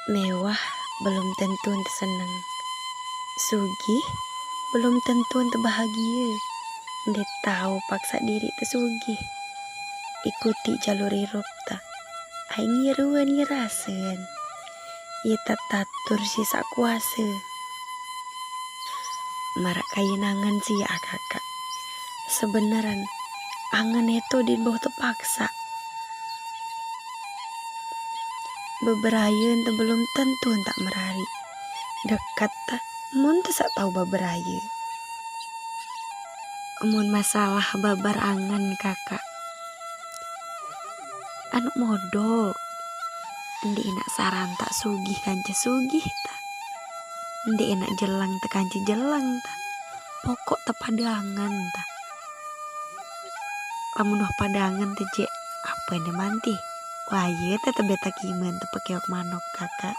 Mewah belum tentu ente seneng, sugih belum tentu ente bahagia. Ente tahu paksa diri te sugih, ikuti jalur hirup ta. Aing ngiruan ngirasen, ia tatur sisa kuasa. Marak kain angan sih ya kakak. Sebenaran angan itu di bawah terpaksa. Beberaya ente belum tentu tak merari. Dekat tak, mun tak tahu beberaya. Mun masalah babar angan kakak. Anu modok. Ndi enak saran tak sugih kanca sugih tak. Ndi enak jelang tak kanca jelang tak. Pokok tak padangan tak. Lamun padangan te je apa yang manti. Wah iya tetep beta kiman te pakeok manok kakak.